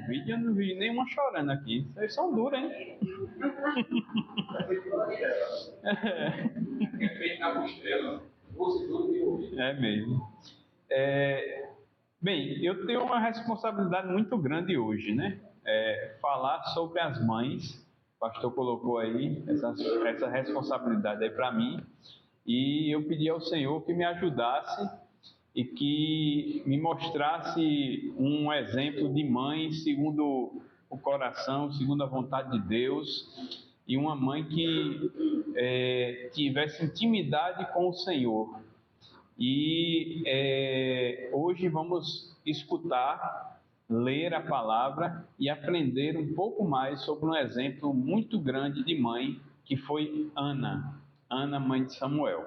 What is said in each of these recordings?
vídeo, eu não vi nenhuma chorando aqui. Vocês são duros, hein? É mesmo. Bem, eu tenho uma responsabilidade muito grande hoje, né? Falar sobre as mães. O pastor colocou aí essa responsabilidade aí para mim. E eu pedi ao Senhor que me ajudasse e que me mostrasse um exemplo de mãe segundo o coração, segundo a vontade de Deus, e uma mãe que tivesse intimidade com o Senhor. E hoje vamos escutar, ler a palavra e aprender um pouco mais sobre um exemplo muito grande de mãe, que foi Ana, mãe de Samuel.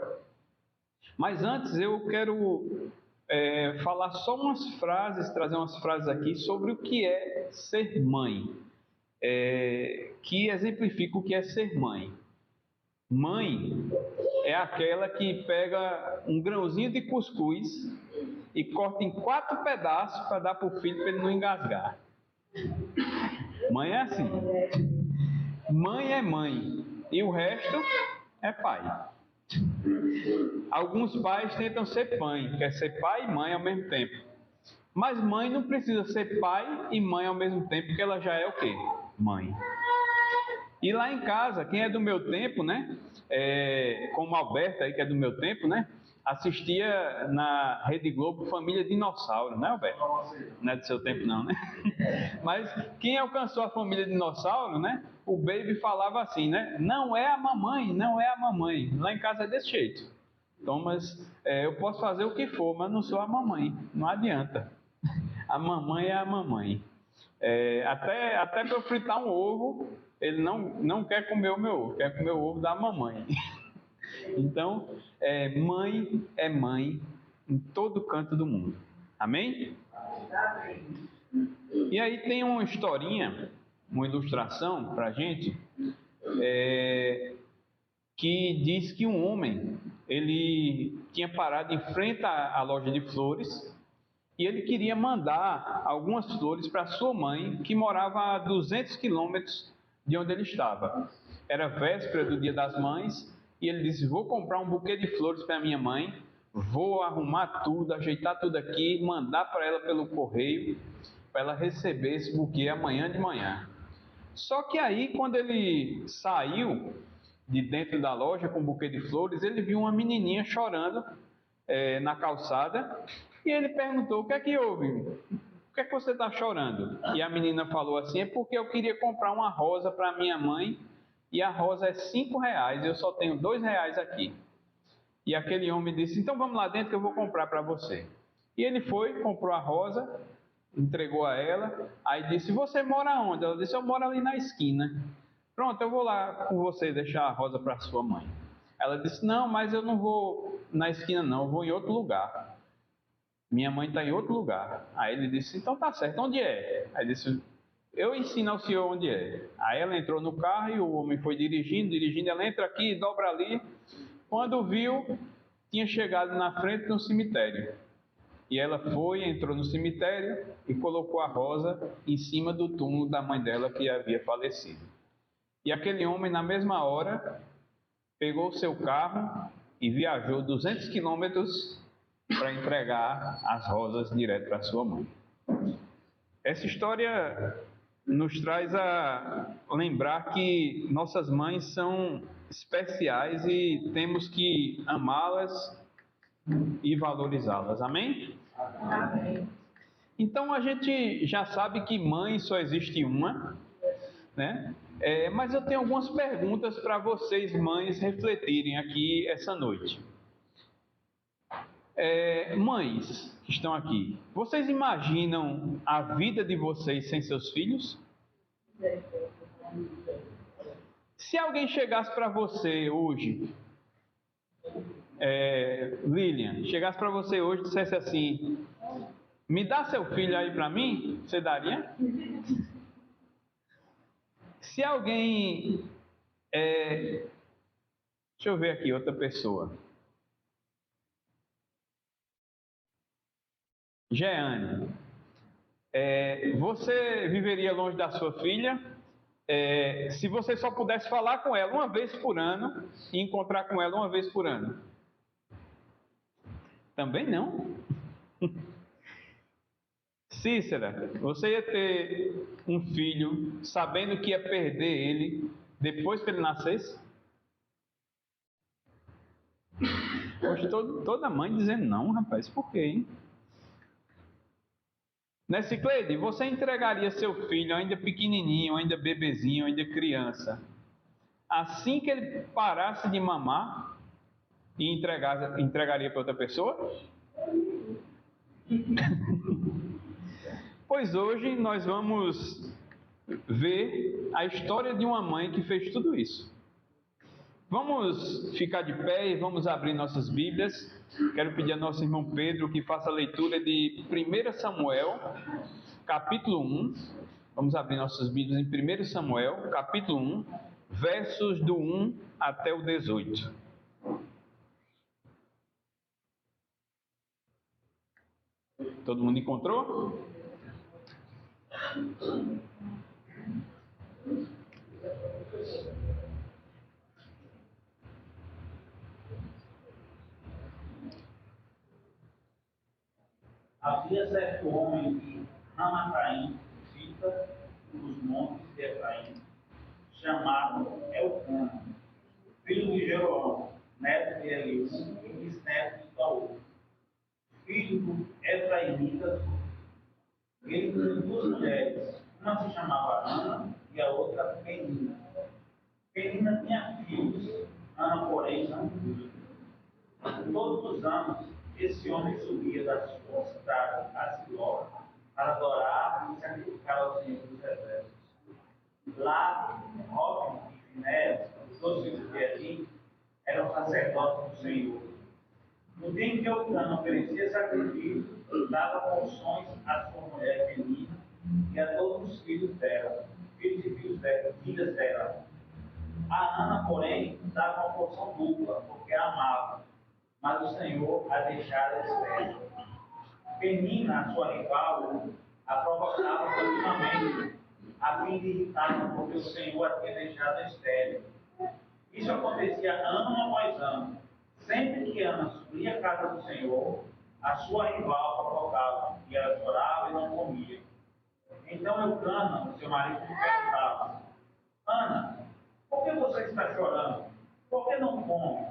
Mas antes eu quero falar só umas frases, trazer umas frases aqui sobre o que é ser mãe, que exemplifica o que é ser mãe. Mãe é aquela que pega um grãozinho de cuscuz e corta em 4 pedaços para dar para o filho para ele não engasgar. Mãe é assim. Mãe é mãe e o resto é pai. Alguns pais tentam ser mãe, quer ser pai e mãe ao mesmo tempo. Mas mãe não precisa ser pai e mãe ao mesmo tempo, porque ela já é o quê? Mãe. E lá em casa, quem é do meu tempo, né? Como Alberto aí, que é do meu tempo, né? Assistia na Rede Globo Família Dinossauro, né, Alberto? Não é do seu tempo não, né? Mas quem alcançou a Família Dinossauro, né? O Baby falava assim, né? Não é a mamãe, não é a mamãe. Lá em casa é desse jeito. Thomas, eu posso fazer o que for, mas não sou a mamãe. Não adianta. A mamãe é a mamãe. Até para eu fritar um ovo, ele não quer comer o meu ovo, quer comer o ovo da mamãe. Então, mãe é mãe em todo canto do mundo. Amém? E aí tem uma historinha, uma ilustração para a gente, que diz que um homem, ele tinha parado em frente à loja de flores e ele queria mandar algumas flores para sua mãe, que morava a 200 quilômetros de onde ele estava. Era véspera do Dia das Mães e ele disse: vou comprar um buquê de flores para minha mãe, vou arrumar tudo, ajeitar tudo aqui, mandar para ela pelo correio, para ela receber esse buquê amanhã de manhã. Só que aí, quando ele saiu de dentro da loja com um buquê de flores, ele viu uma menininha chorando na calçada e ele perguntou: o que é que houve? Por que é que você está chorando? E a menina falou assim: é porque eu queria comprar uma rosa para minha mãe e a rosa é R$ 5, eu só tenho R$ 2 aqui. E aquele homem disse: então vamos lá dentro que eu vou comprar para você. E ele foi, comprou a rosa, entregou a ela, aí disse: você mora onde? Ela disse: eu moro ali na esquina. Pronto, eu vou lá com você deixar a rosa para sua mãe. Ela disse: não, mas eu não vou na esquina não, eu vou em outro lugar. Minha mãe está em outro lugar. Aí ele disse: então tá certo, onde é? Aí ele disse: eu ensino ao senhor onde é. Aí ela entrou no carro e o homem foi dirigindo, ela entra aqui, dobra ali. Quando viu, tinha chegado na frente de um cemitério. E ela foi, entrou no cemitério e colocou a rosa em cima do túmulo da mãe dela que havia falecido. E aquele homem, na mesma hora, pegou o seu carro e viajou 200 quilômetros para entregar as rosas direto para sua mãe. Essa história nos traz a lembrar que nossas mães são especiais e temos que amá-las e valorizá-las. Amém? Amém. Então a gente já sabe que mãe só existe uma, né? Mas eu tenho algumas perguntas para vocês, mães, refletirem aqui essa noite. Mães que estão aqui, vocês imaginam a vida de vocês sem seus filhos? Se alguém chegasse para você hoje, Lilian, chegasse para você hoje e dissesse assim: me dá seu filho aí para mim, você daria? Se alguém, deixa eu ver aqui outra pessoa, Jeane, Você viveria longe da sua filha se você só pudesse falar com ela uma vez por ano e encontrar com ela uma vez por ano? Também não. Cícera, você ia ter um filho sabendo que ia perder ele depois que ele nascesse? Poxa, toda mãe dizendo não, rapaz, por quê, hein? Né, Cicleide, você entregaria seu filho ainda pequenininho, ainda bebezinho, ainda criança, assim que ele parasse de mamar e entregaria para outra pessoa? Pois hoje nós vamos ver a história de uma mãe que fez tudo isso. Vamos ficar de pé e vamos abrir nossas Bíblias. Quero pedir a nosso irmão Pedro que faça a leitura de 1 Samuel, capítulo 1. Vamos abrir nossas Bíblias em 1 Samuel, capítulo 1, versos do 1 até o 18. Todo mundo encontrou? Havia certo homem de Ramataim, Zita, dos montes de Efraim, chamado Elcana, filho de Jeroão, neto de Eliú e bisneto de Saul, filho do Efraimita. Ele tinha duas mulheres, uma se chamava Ana e a outra Penina. Penina tinha filhos, Ana, porém, não tinha. Todos os anos, esse homem subia da sua cidade a Siló para adorar e sacrificar ao Senhor dos Exércitos. Lá, Hófni e Finéias, os dois filhos de Eli, eram sacerdotes do Senhor. No dia em que Eucana oferecia sacrifício, dava porções à sua mulher Penina e a todos os filhos dela, filhas dela. A Ana, porém, dava uma porção dupla, porque a amava, mas o Senhor a deixara estéril. Penina, a sua rival, a provocava continuamente, a fim de irritá-la, porque o Senhor a tinha deixado estéril. Isso acontecia ano após ano. Sempre que Ana subia à casa do Senhor, a sua rival provocava, e ela chorava e não comia. Então Eucana, seu marido, lhe perguntava: Ana, por que você está chorando? Por que não come?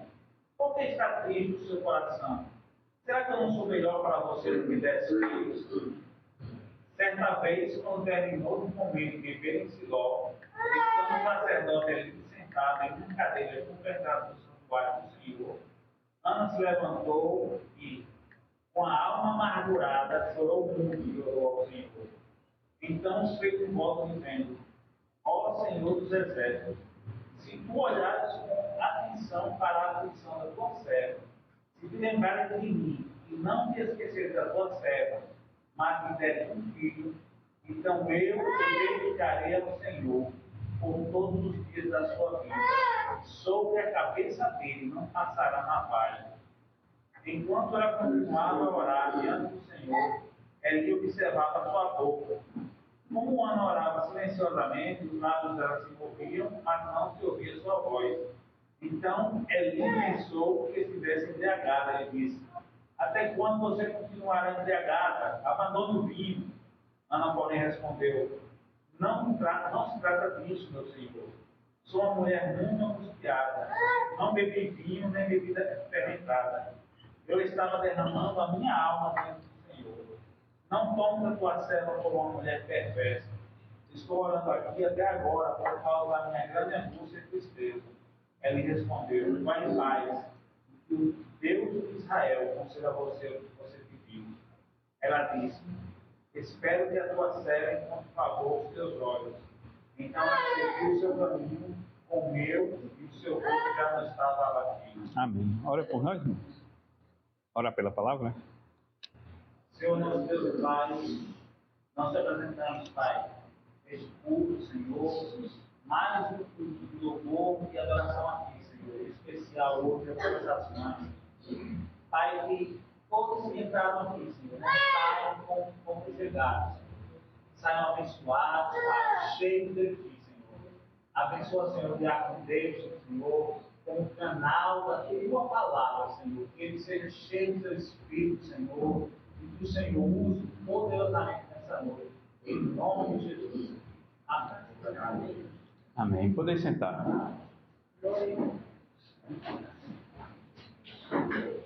Por que está triste o seu coração? Será que eu não sou melhor para você do que 10 filhos? Certa vez, quando terminou de comer e beber em Siló, estando o sacerdote ali sentado em uma cadeira convertado no santuário do Senhor, Ana se levantou e, com a alma amargurada, chorou muito e orou ao Senhor. Então fez um voto dizendo: Ó Senhor dos Exércitos, se tu olhares com atenção para a aflição da tua serva, se te lembrares de mim e não te esqueceres da tua serva, mas me deres um filho, então eu te dedicarei ao Senhor por todos os dias da sua vida. Sobre a cabeça dele não passará navalha. Enquanto ela continuava a orar diante do Senhor, ele observava a sua boca. Como Ana orava silenciosamente, os lábios dela se moviam, mas não se ouvia sua voz. Então Eli pensou que estivesse embriagada e disse: Até quando você continuará embriagada? Abandone o vinho. Ana, porém, respondeu: Não se trata disso, meu senhor. Sou uma mulher muito angustiada. Não bebi vinho nem bebida fermentada. Eu estava derramando a minha alma diante do Senhor. Não tomes a tua serva por uma mulher perversa. Estou orando aqui até agora por causa da minha grande angústia e tristeza. Ele respondeu: Vai em paz. Que o Deus de Israel conceda a você o que você pediu. Ela disse: Espero que a tua serva encontre favor aos teus olhos. Então ela seguiu o seu caminho, comeu e o seu rosto já não estava abatido. Amém. Ora por nós, irmãos. Ora pela palavra. Senhor, nosso Deus e Pai, nós te apresentamos, Pai, este culto, Senhor, mais um culto de louvor e adoração a Ti, Senhor, em especial hoje a todas as mães. Pai, que todos que entraram aqui, Senhor, não saiam como chegaram, Senhor. saiam abençoados, Pai, cheios de Ti, Senhor. Abençoa, Senhor, o diácono Davidson, Senhor, como canal da Tua palavra, Senhor. Que ele seja cheio do Teu Espírito, Senhor, e que o Senhor use poderosamente nessa noite. Em nome de Jesus. Amém. Amém. Poder sentar.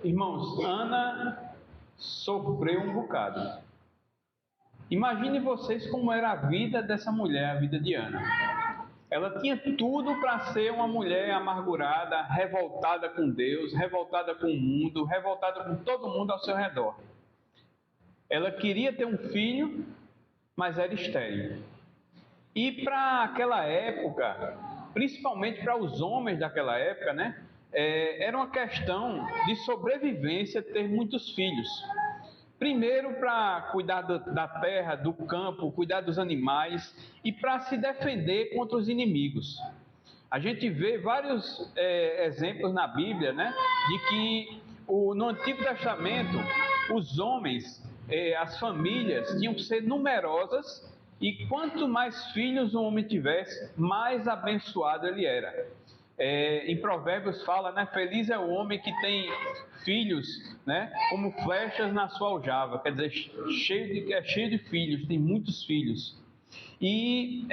Irmãos, Ana sofreu um bocado. Imagine vocês como era a vida dessa mulher, a vida de Ana. Ela tinha tudo para ser uma mulher amargurada, revoltada com Deus, revoltada com o mundo, revoltada com todo mundo ao seu redor. Ela queria ter um filho, mas era estéril. E para aquela época, principalmente para os homens daquela época, né? Era uma questão de sobrevivência ter muitos filhos. Primeiro para cuidar da terra, do campo, cuidar dos animais e para se defender contra os inimigos. A gente vê vários exemplos na Bíblia, né? De que no Antigo Testamento os homens, as famílias tinham que ser numerosas e quanto mais filhos um homem tivesse, mais abençoado ele era. Em Provérbios fala, né? Feliz é o homem que tem filhos, né? Como flechas na sua aljava, quer dizer, cheio de filhos, tem muitos filhos. E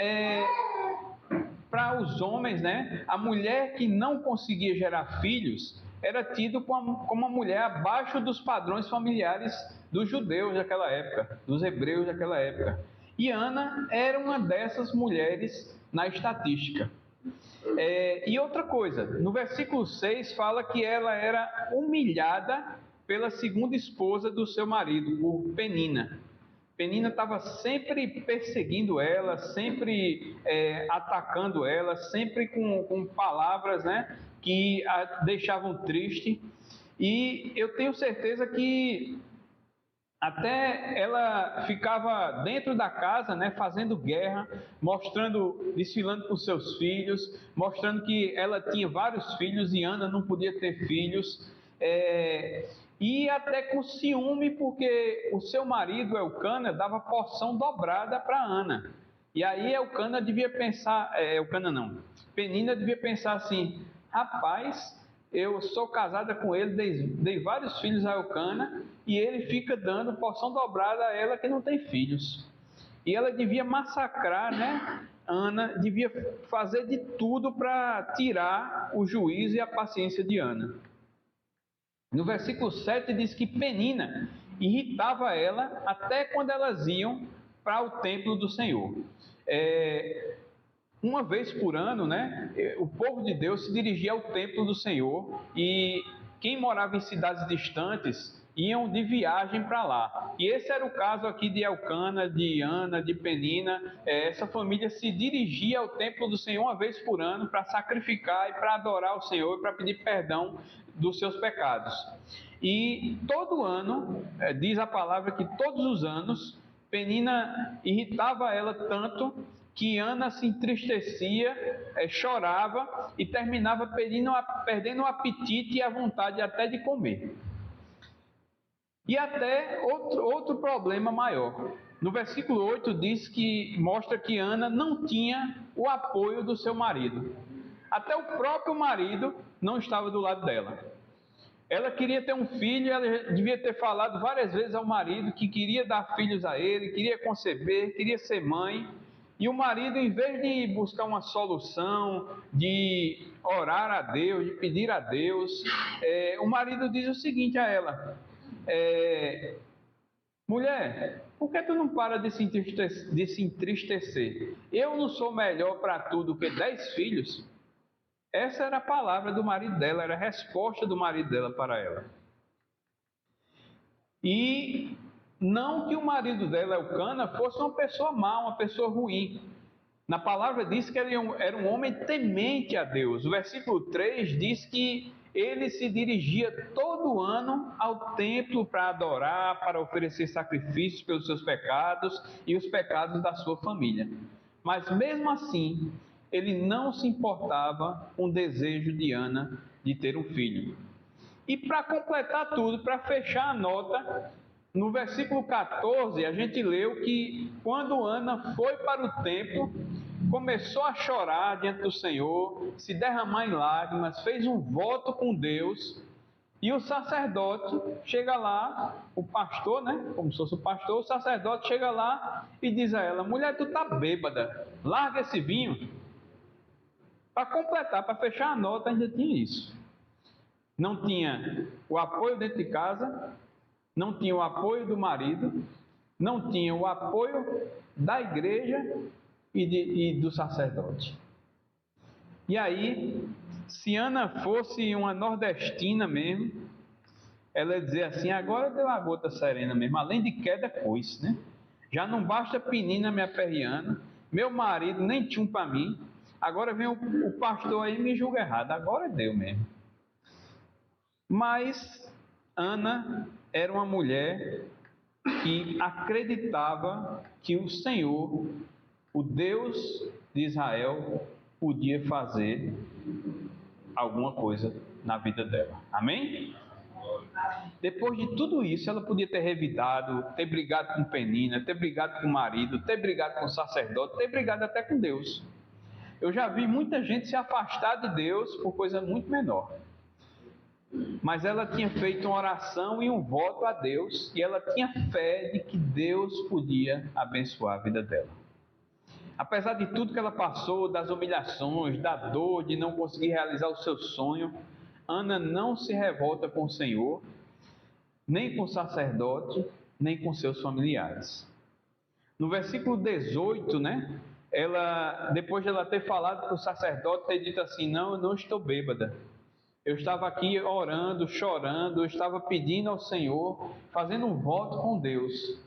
para os homens, né? A mulher que não conseguia gerar filhos era tido como uma mulher abaixo dos padrões familiares dos judeus daquela época, dos hebreus daquela época. E Ana era uma dessas mulheres na estatística. E outra coisa, no versículo 6 fala que ela era humilhada pela segunda esposa do seu marido, por Penina. Penina estava sempre perseguindo ela, sempre atacando ela, sempre com palavras, né, que a deixavam triste. E eu tenho certeza que até ela ficava dentro da casa, né, fazendo guerra, desfilando com seus filhos, mostrando que ela tinha vários filhos e Ana não podia ter filhos, e até com ciúme, porque o seu marido, Elcana, dava porção dobrada para Ana. E aí Penina devia pensar assim: rapaz, eu sou casada com ele, dei vários filhos a Elcana, e ele fica dando porção dobrada a ela que não tem filhos. E ela devia massacrar, né? Ana devia fazer de tudo para tirar o juízo e a paciência de Ana. No versículo 7 diz que Penina irritava ela até quando elas iam para o templo do Senhor. Uma vez por ano, né, o povo de Deus se dirigia ao templo do Senhor e quem morava em cidades distantes iam de viagem para lá. E esse era o caso aqui de Elcana, de Ana, de Penina. Essa família se dirigia ao templo do Senhor uma vez por ano para sacrificar e para adorar o Senhor e para pedir perdão dos seus pecados. E todo ano, diz a palavra que todos os anos, Penina irritava ela tanto que Ana se entristecia, chorava e terminava perdendo o apetite e a vontade até de comer. E até outro problema maior. No versículo 8 mostra que Ana não tinha o apoio do seu marido. Até o próprio marido não estava do lado dela. Ela queria ter um filho, ela devia ter falado várias vezes ao marido que queria dar filhos a ele, queria conceber, queria ser mãe. E o marido, em vez de buscar uma solução, de orar a Deus, de pedir a Deus, o marido diz o seguinte a ela: mulher, por que tu não para de se entristecer? Eu não sou melhor para tu do que 10 filhos? Essa era a palavra do marido dela, era a resposta do marido dela para ela. E não que o marido dela, Elcana, fosse uma pessoa má, uma pessoa ruim. Na palavra diz que ele era um homem temente a Deus. O versículo 3 diz que ele se dirigia todo ano ao templo para adorar, para oferecer sacrifícios pelos seus pecados e os pecados da sua família. Mas mesmo assim, ele não se importava com o desejo de Ana de ter um filho. E para completar tudo, para fechar a nota, No versículo 14, a gente leu que quando Ana foi para o templo, começou a chorar diante do Senhor, se derramar em lágrimas, fez um voto com Deus, e o sacerdote chega lá, o pastor, né? Como se fosse o pastor, o sacerdote chega lá e diz a ela: mulher, tu tá bêbada, larga esse vinho. Para completar, para fechar a nota, ainda tinha isso. Não tinha o apoio dentro de casa, não tinha o apoio do marido, não tinha o apoio da igreja e do sacerdote. E aí, se Ana fosse uma nordestina mesmo, ela ia dizer assim: agora deu uma gota serena mesmo, além de queda coice, né? Já não basta penina me aperreando, meu marido nem tinha um para mim, agora vem o pastor aí e me julga errado, agora deu mesmo. Mas Ana era uma mulher que acreditava que o Senhor, o Deus de Israel, podia fazer alguma coisa na vida dela. Amém? Depois de tudo isso, ela podia ter revidado, ter brigado com Penina, ter brigado com o marido, ter brigado com o sacerdote, ter brigado até com Deus. Eu já vi muita gente se afastar de Deus por coisa muito menor. Mas ela tinha feito uma oração e um voto a Deus, e ela tinha fé de que Deus podia abençoar a vida dela. Apesar de tudo que ela passou, das humilhações, da dor de não conseguir realizar o seu sonho, Ana não se revolta com o Senhor, nem com o sacerdote, nem com seus familiares. No versículo 18, né? Depois de ela ter falado para o sacerdote, ter dito assim: não, eu não estou bêbada. Eu estava aqui orando, chorando, eu estava pedindo ao Senhor, fazendo um voto com Deus.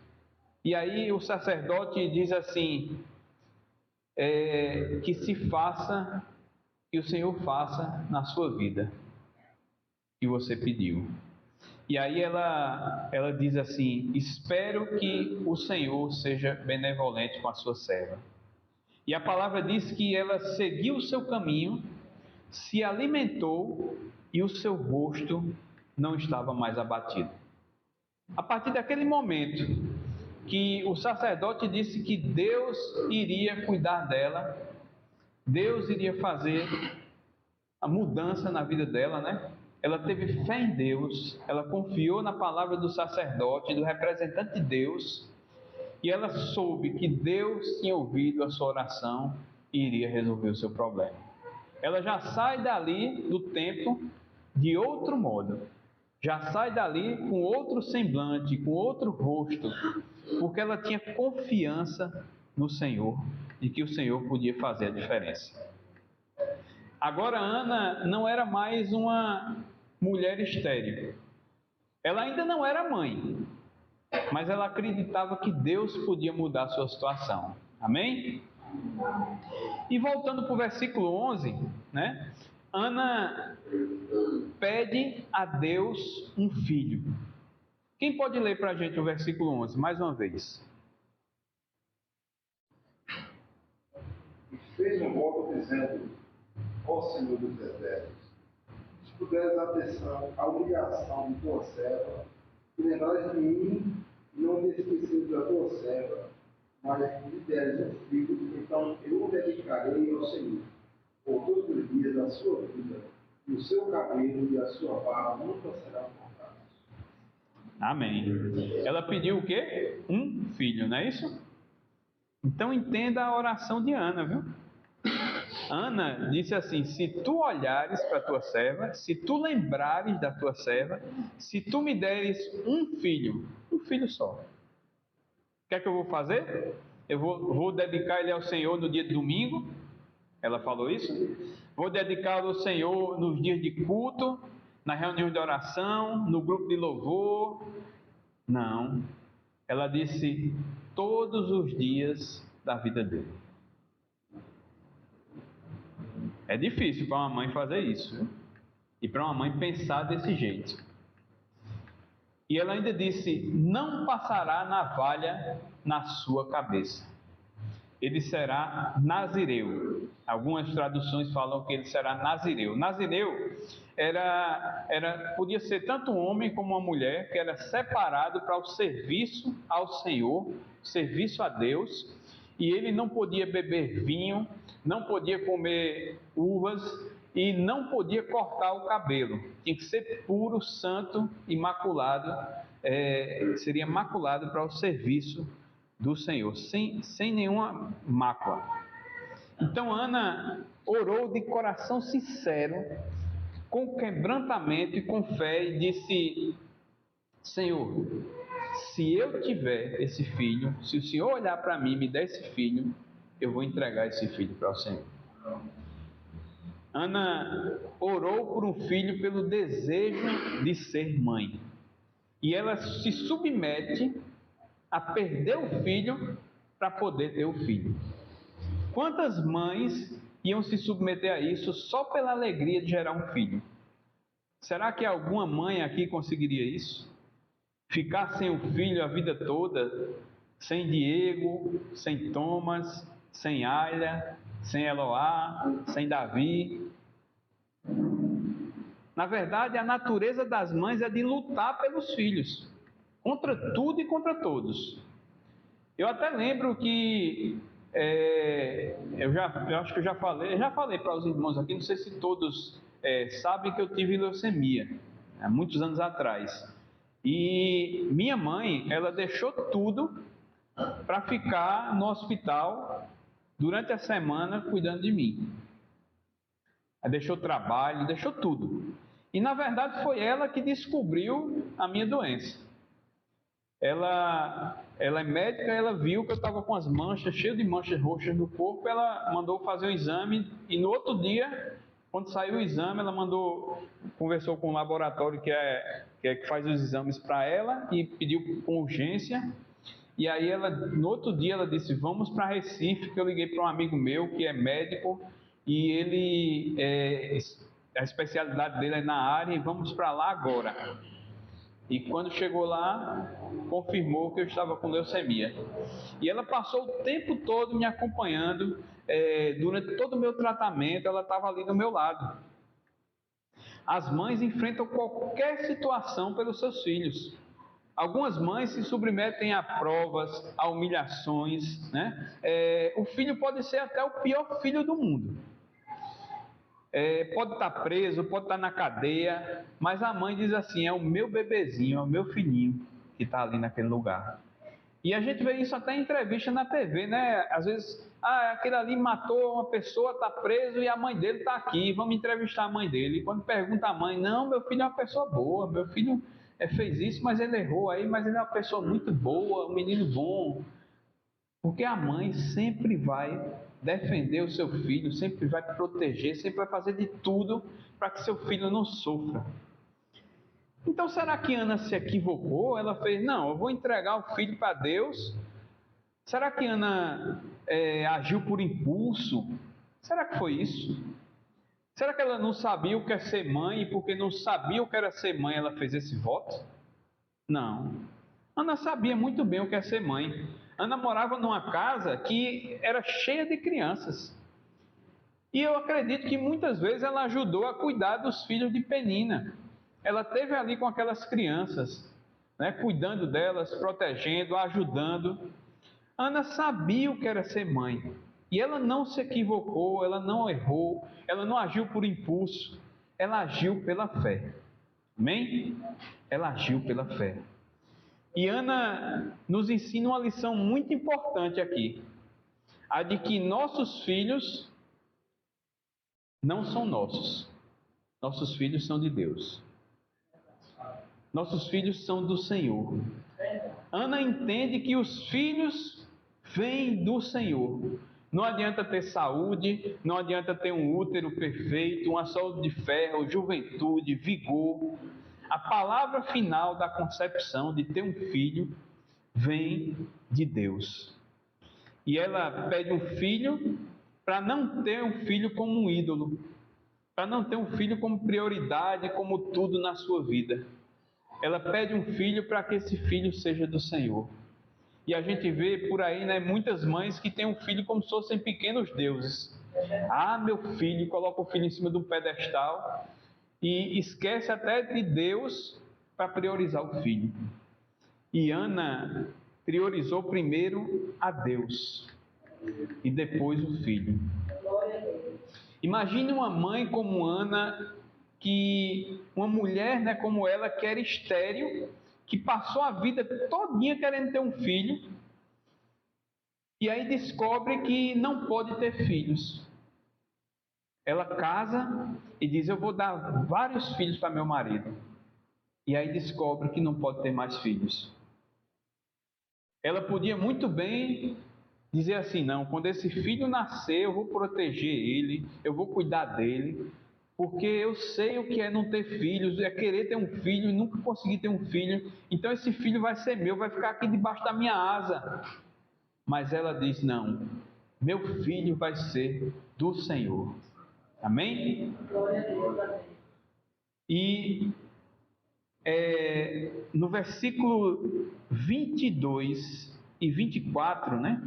E aí o sacerdote diz assim: que se faça, que o Senhor faça na sua vida, que você pediu. E aí ela diz assim: espero que o Senhor seja benevolente com a sua serva. E a palavra diz que ela seguiu o seu caminho, se alimentou e o seu rosto não estava mais abatido. A partir daquele momento que o sacerdote disse que Deus iria cuidar dela, Deus iria fazer a mudança na vida dela, né? Ela teve fé em Deus, ela confiou na palavra do sacerdote, do representante de Deus, e ela soube que Deus tinha ouvido a sua oração e iria resolver o seu problema. Ela já sai dali do templo de outro modo, já sai dali com outro semblante, com outro rosto, porque ela tinha confiança no Senhor e que o Senhor podia fazer a diferença. Agora Ana não era mais uma mulher estéril. Ela ainda não era mãe, mas ela acreditava que Deus podia mudar a sua situação. Amém? E voltando para o versículo 11, né? Ana pede a Deus um filho. Quem pode ler para a gente o versículo 11, mais uma vez? E fez um voto dizendo: ó Senhor dos Exércitos, se puderes atenção à obrigação de tua serva, e lembrares de mim, e não me esqueceres da tua serva, mas me deres um filho, então eu o dedicarei ao Senhor, por todos os dias da sua vida, e o seu cabelo e a sua barba nunca serão cortados. Amém. Ela pediu o quê? Um filho, não é isso? Então entenda a oração de Ana, viu? Ana disse assim: se tu olhares para a tua serva, se tu lembrares da tua serva, se tu me deres um filho só, o que é que eu vou fazer? Eu vou dedicar ele ao Senhor no dia de domingo. Ela falou isso? Vou dedicá-lo ao Senhor nos dias de culto, na reunião de oração, no grupo de louvor. Não. Ela disse: todos os dias da vida dele. É difícil para uma mãe fazer isso, viu? E para uma mãe pensar desse jeito. E ela ainda disse: não passará navalha na sua cabeça. ele será nazireu. Algumas traduções falam que ele será nazireu. Nazireu podia ser tanto um homem como uma mulher que era separado para o serviço ao Senhor, serviço a Deus, e ele não podia beber vinho, não podia comer uvas e não podia cortar o cabelo. Tinha que ser puro, santo, imaculado, seria maculado para o serviço do Senhor, sem nenhuma mácula. Então Ana orou de coração sincero, com quebrantamento e com fé, e disse: Senhor, se eu tiver esse filho, se o Senhor olhar para mim e me der esse filho, eu vou entregar esse filho para o Senhor. Ana orou por um filho pelo desejo de ser mãe, e ela se submete a perder o filho para poder ter o filho. Quantas mães iam se submeter a isso só pela alegria de gerar um filho? Será que alguma mãe aqui conseguiria isso? Ficar sem o filho a vida toda, sem Diego, sem Thomas, sem Ayla, sem Eloá, sem Davi? Na verdade, a natureza das mães é de lutar pelos filhos, contra tudo e contra todos. Eu até lembro que eu acho que eu já falei para os irmãos aqui, não sei se todos sabem que eu tive leucemia há muitos anos atrás. E minha mãe, ela deixou tudo para ficar no hospital durante a semana cuidando de mim. Ela deixou trabalho, deixou tudo. E na verdade foi ela que descobriu a minha doença. Ela é médica, ela viu que eu estava com as manchas, cheio de manchas roxas no corpo, ela mandou fazer um exame, e no outro dia, quando saiu o exame, ela conversou com o laboratório que faz os exames para ela, e pediu com urgência, e aí no outro dia ela disse: vamos para Recife, que eu liguei para um amigo meu que é médico, e a especialidade dele é na área, e vamos para lá agora. E quando chegou lá, confirmou que eu estava com leucemia. E ela passou o tempo todo me acompanhando, durante todo o meu tratamento, ela estava ali do meu lado. As mães enfrentam qualquer situação pelos seus filhos. Algumas mães se submetem a provas, a humilhações, né? O filho pode ser até o pior filho do mundo. Pode estar preso, pode estar na cadeia, mas a mãe diz assim: é o meu bebezinho, é o meu filhinho que está ali naquele lugar. E a gente vê isso até em entrevista na TV, né? Às vezes, aquele ali matou uma pessoa, está preso e a mãe dele está aqui, vamos entrevistar a mãe dele. E quando pergunta a mãe: não, meu filho é uma pessoa boa, meu filho fez isso, mas ele errou aí, mas ele é uma pessoa muito boa, um menino bom. Porque a mãe sempre vai defender o seu filho, sempre vai proteger, sempre vai fazer de tudo para que seu filho não sofra. Então, será que Ana se equivocou? Ela fez: não, eu vou entregar o filho para Deus. Será que Ana agiu por impulso? Será que foi isso? Será que ela não sabia o que é ser mãe, e porque não sabia o que era ser mãe, ela fez esse voto? Não. Ana sabia muito bem o que é ser mãe. Ana morava numa casa que era cheia de crianças. E eu acredito que muitas vezes ela ajudou a cuidar dos filhos de Penina. Ela esteve ali com aquelas crianças, né, cuidando delas, protegendo, ajudando. Ana sabia o que era ser mãe. E ela não se equivocou, ela não errou, ela não agiu por impulso. Ela agiu pela fé. Amém? Ela agiu pela fé. E Ana nos ensina uma lição muito importante aqui: a de que nossos filhos não são nossos. Nossos filhos são de Deus. Nossos filhos são do Senhor. Ana entende que os filhos vêm do Senhor. Não adianta ter saúde, não adianta ter um útero perfeito, uma saúde de ferro, juventude, vigor. A palavra final da concepção de ter um filho vem de Deus. E ela pede um filho para não ter um filho como um ídolo, para não ter um filho como prioridade, como tudo na sua vida. Ela pede um filho para que esse filho seja do Senhor. E a gente vê por aí, né, muitas mães que têm um filho como se fossem pequenos deuses. Ah, meu filho, coloca o filho em cima de um pedestal e esquece até de Deus para priorizar o filho. E Ana priorizou primeiro a Deus e depois o filho. Imagine uma mãe como Ana, uma mulher, né, como ela, que era estéril, que passou a vida todinha querendo ter um filho, e aí descobre que não pode ter filhos. Ela casa e diz: eu vou dar vários filhos para meu marido. E aí descobre que não pode ter mais filhos. Ela podia muito bem dizer assim: não, quando esse filho nascer, eu vou proteger ele, eu vou cuidar dele, porque eu sei o que é não ter filhos, é querer ter um filho e nunca conseguir ter um filho, então esse filho vai ser meu, vai ficar aqui debaixo da minha asa. Mas ela diz: não, meu filho vai ser do Senhor. Amém? Glória a Deus, amém. E no versículo 22 e 24, né?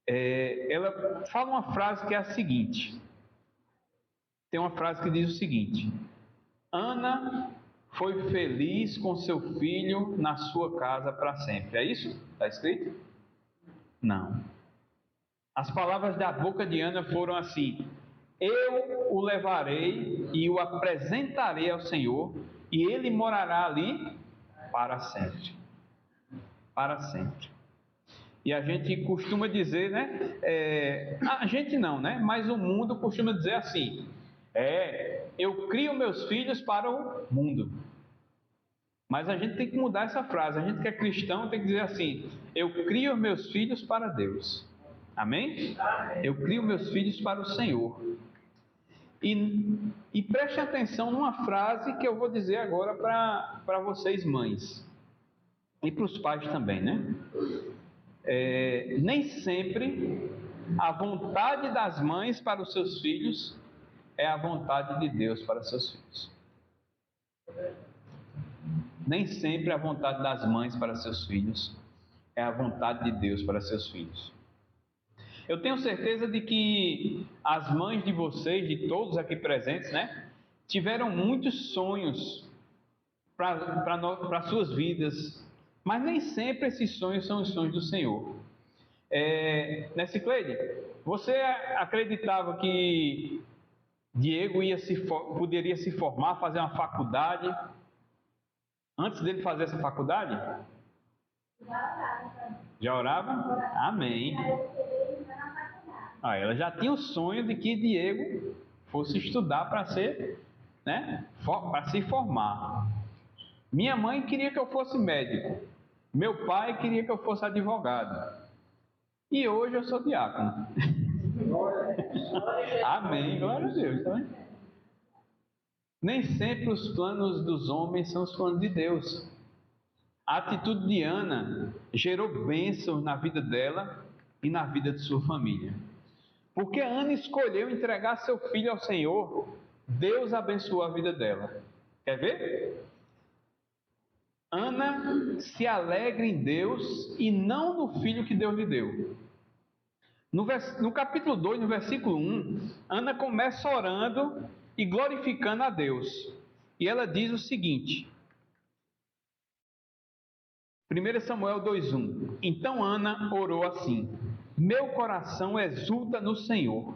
Ela fala uma frase que é a seguinte. Tem uma frase que diz o seguinte: Ana foi feliz com seu filho na sua casa para sempre. É isso? Está escrito? Não. As palavras da boca de Ana foram assim: eu o levarei e o apresentarei ao Senhor, e ele morará ali para sempre. Para sempre. E a gente costuma dizer, né? A gente não, né? Mas o mundo costuma dizer assim: eu crio meus filhos para o mundo. Mas a gente tem que mudar essa frase. A gente que é cristão tem que dizer assim: eu crio meus filhos para Deus. Amém? Eu crio meus filhos para o Senhor. E preste atenção numa frase que eu vou dizer agora para vocês mães. E para os pais também, né? Nem sempre a vontade das mães para os seus filhos é a vontade de Deus para seus filhos. Nem sempre a vontade das mães para seus filhos é a vontade de Deus para seus filhos. Eu tenho certeza de que as mães de vocês, de todos aqui presentes, né, tiveram muitos sonhos para suas vidas, mas nem sempre esses sonhos são os sonhos do Senhor. Né, Cicleide? Você acreditava que Diego poderia se formar, fazer uma faculdade, antes dele fazer essa faculdade? Já orava? Amém. Ela já tinha o sonho de que Diego fosse estudar para ser, né, para se formar. Minha mãe queria que eu fosse médico. Meu pai queria que eu fosse advogado. E hoje eu sou diácono. Amém, glória a Deus. Tá vendo? Nem sempre os planos dos homens são os planos de Deus. A atitude de Ana gerou bênçãos na vida dela e na vida de sua família. Porque Ana escolheu entregar seu filho ao Senhor, Deus abençoou a vida dela. Quer ver? Ana se alegra em Deus e não no filho que Deus lhe deu. No capítulo 2, no versículo 1, Ana começa orando e glorificando a Deus. E ela diz o seguinte: 1 Samuel 2,1: Então Ana orou assim: meu coração exulta no Senhor.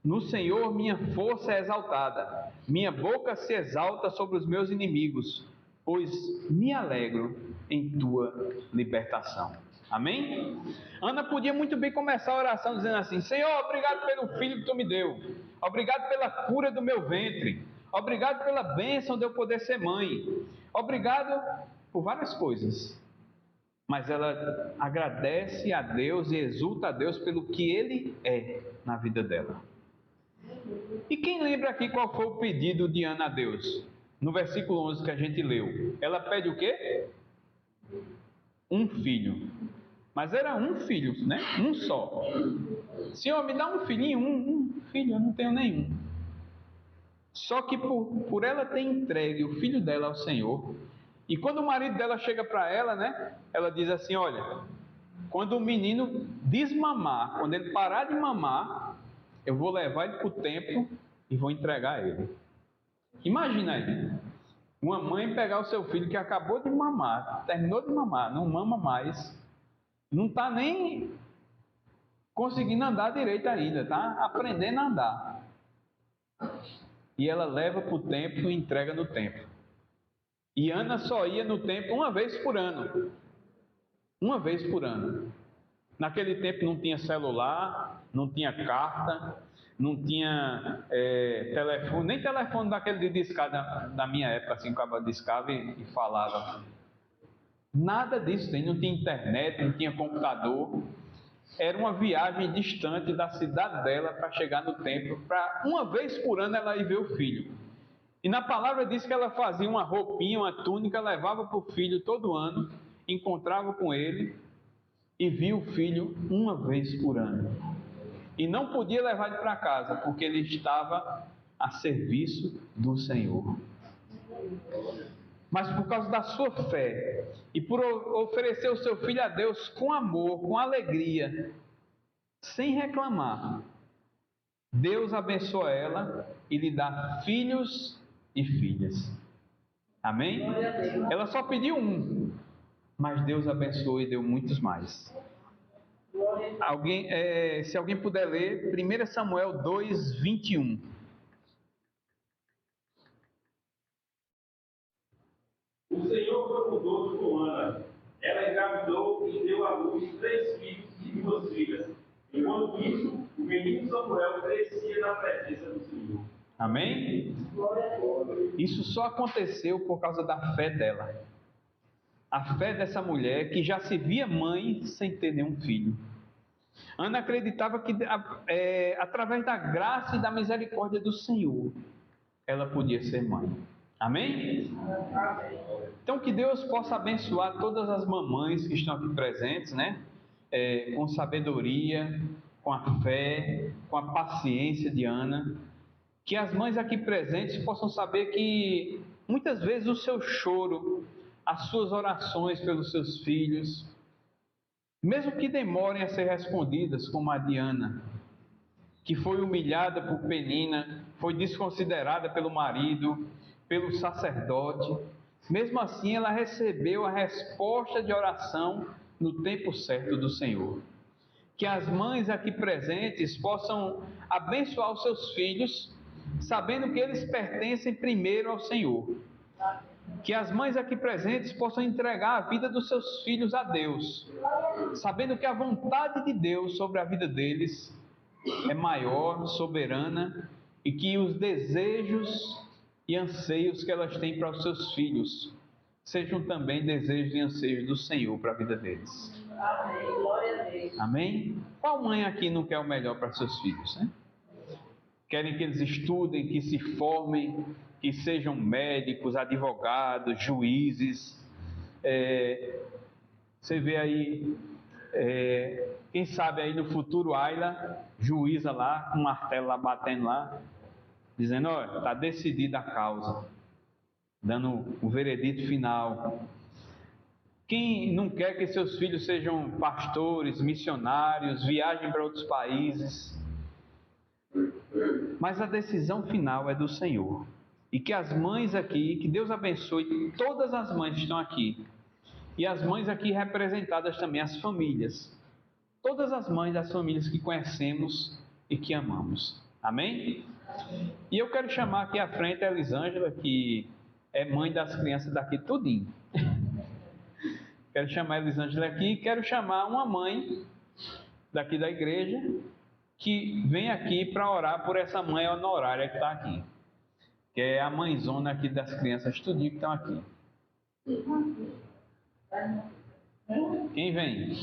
No Senhor minha força é exaltada. Minha boca se exalta sobre os meus inimigos, pois me alegro em tua libertação. Amém? Ana podia muito bem começar a oração dizendo assim: Senhor, obrigado pelo filho que tu me deu. Obrigado pela cura do meu ventre. Obrigado pela bênção de eu poder ser mãe. Obrigado por várias coisas. Mas ela agradece a Deus e exulta a Deus pelo que Ele é na vida dela. E quem lembra aqui qual foi o pedido de Ana a Deus? No versículo 11 que a gente leu. Ela pede o quê? Um filho. Mas era um filho, né? Um só. Senhor, me dá um filhinho, um filho, eu não tenho nenhum. Só que por ela ter entregue o filho dela ao Senhor, E quando o marido dela chega para ela, né? Ela diz assim: olha, quando o menino desmamar, quando ele parar de mamar, eu vou levar ele para o templo e vou entregar ele. Imagina aí, uma mãe pegar o seu filho que acabou de mamar, terminou de mamar, não mama mais, não está nem conseguindo andar direito ainda, está aprendendo a andar. E ela leva para o templo e entrega no templo. E Ana só ia no templo uma vez por ano. Uma vez por ano. Naquele tempo não tinha celular, não tinha carta, não tinha telefone, nem telefone daquele de discada da minha época, assim, que eu discava e falava. Nada disso, não tinha internet, não tinha computador. Era uma viagem distante da cidade dela para chegar no templo, para uma vez por ano ela ir ver o filho. E na palavra diz que ela fazia uma roupinha, uma túnica, levava para o filho todo ano, encontrava com ele e via o filho uma vez por ano. E não podia levar ele para casa, porque ele estava a serviço do Senhor. Mas por causa da sua fé e por oferecer o seu filho a Deus com amor, com alegria, sem reclamar, Deus abençoa ela e lhe dá filhos e filhas. Amém? Ela só pediu um, mas Deus abençoou e deu muitos mais. Se alguém puder ler 1 Samuel 2, 21. O Senhor foi bondoso com Ana. Ela engravidou e deu à luz 3 filhos e 2 filhas. Enquanto isso, o menino Samuel crescia na presença do Senhor. Amém? Isso só aconteceu por causa da fé dela. A fé dessa mulher que já se via mãe sem ter nenhum filho. Ana acreditava que através da graça e da misericórdia do Senhor, ela podia ser mãe. Amém? Então que Deus possa abençoar todas as mamães que estão aqui presentes, né? Com sabedoria, com a fé, com a paciência de Ana. Que as mães aqui presentes possam saber que muitas vezes o seu choro, as suas orações pelos seus filhos, mesmo que demorem a ser respondidas, como a de Ana, que foi humilhada por Penina, foi desconsiderada pelo marido, pelo sacerdote, mesmo assim ela recebeu a resposta de oração no tempo certo do Senhor. Que as mães aqui presentes possam abençoar os seus filhos, sabendo que eles pertencem primeiro ao Senhor. Que as mães aqui presentes possam entregar a vida dos seus filhos a Deus, sabendo que a vontade de Deus sobre a vida deles é maior, soberana, e que os desejos e anseios que elas têm para os seus filhos sejam também desejos e anseios do Senhor para a vida deles. Amém. Glória a Deus. Amém? Qual mãe aqui não quer o melhor para seus filhos, né? Querem que eles estudem, que se formem, que sejam médicos, advogados, juízes. Você vê aí, quem sabe aí no futuro, Ayla, juíza lá, com um martelo lá, batendo lá, dizendo: olha, está decidida a causa, dando o veredito final. Quem não quer que seus filhos sejam pastores, missionários, viajem para outros países? Mas a decisão final é do Senhor. E que as mães aqui, que Deus abençoe todas as mães que estão aqui. E as mães aqui representadas também, as famílias. Todas as mães das famílias que conhecemos e que amamos. Amém? E eu quero chamar aqui à frente a Elisângela, que é mãe das crianças daqui tudinho. Quero chamar a Elisângela aqui e quero chamar uma mãe daqui da igreja que vem aqui para orar por essa mãe honorária que está aqui, que é a mãezona aqui das crianças tudinho que estão aqui. Quem vem?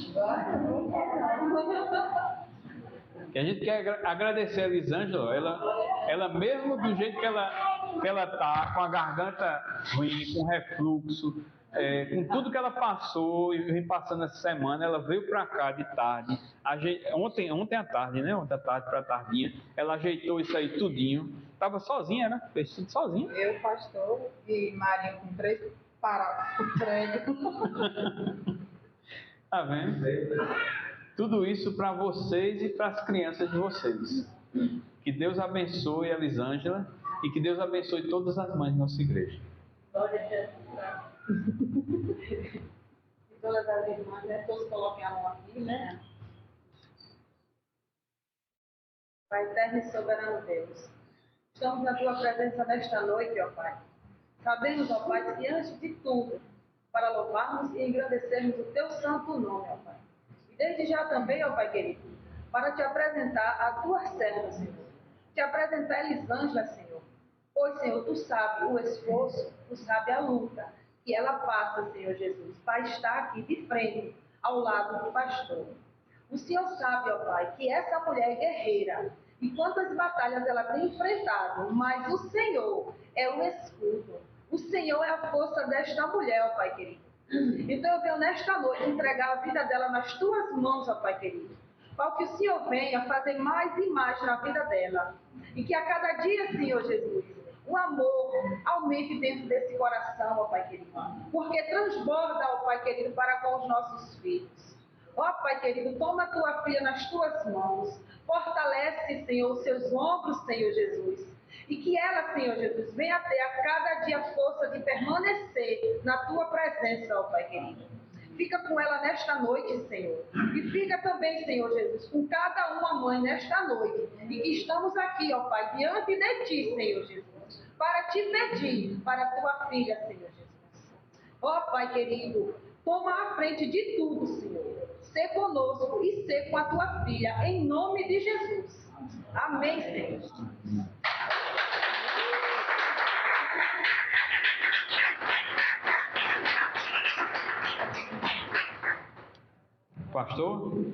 Que a gente quer agradecer a Elisângela, ela mesmo do jeito que ela está, com a garganta ruim, com refluxo, com tudo que ela passou e vem passando essa semana, ela veio para cá de tarde, ontem à tarde, né? Ontem à tarde para tardinha, ela ajeitou isso aí tudinho, estava sozinha, né? Fez tudo sozinha. Eu, pastor e Marinho com 3 para o prédio. Tá vendo? Tudo isso para vocês e para as crianças de vocês. Que Deus abençoe a Elisângela e que Deus abençoe todas as mães da nossa igreja. Glória a Jesus. E todas as irmãs, né? Todos coloquem a mão aqui, né? Pai eterno e soberano Deus, estamos na tua presença nesta noite, ó Pai. Sabemos, ó Pai, que antes de tudo, para louvarmos e engrandecermos o teu santo nome, ó Pai. E desde já também, ó Pai querido, para te apresentar a tua serva, Senhor. Te apresentar a Elisângela, Senhor. Pois, Senhor, tu sabes o esforço, tu sabes a luta que ela passa, Senhor Jesus, para estar aqui de frente, ao lado do pastor. O Senhor sabe, ó Pai, que essa mulher é guerreira e quantas batalhas ela tem enfrentado, mas o Senhor é o escudo. O Senhor é a força desta mulher, ó Pai querido. Então eu venho nesta noite entregar a vida dela nas tuas mãos, ó Pai querido. Para que o Senhor venha fazer mais e mais na vida dela. E que a cada dia, Senhor Jesus, o amor aumente dentro desse coração, ó Pai querido. Porque transborda, ó Pai querido, para com os nossos filhos. Ó Pai querido, toma a tua filha nas tuas mãos. Fortalece, Senhor, os seus ombros, Senhor Jesus. E que ela, Senhor Jesus, venha ter a cada dia força de permanecer na tua presença, ó Pai querido. Fica com ela nesta noite, Senhor. E fica também, Senhor Jesus, com cada uma mãe nesta noite. E que estamos aqui, ó Pai, diante de Ti, Senhor Jesus, para Te pedir para a Tua filha, Senhor Jesus. Ó Pai querido, toma a frente de tudo, Senhor. Ser conosco e ser com a Tua filha, em nome de Jesus. Amém, Senhor. Pastor?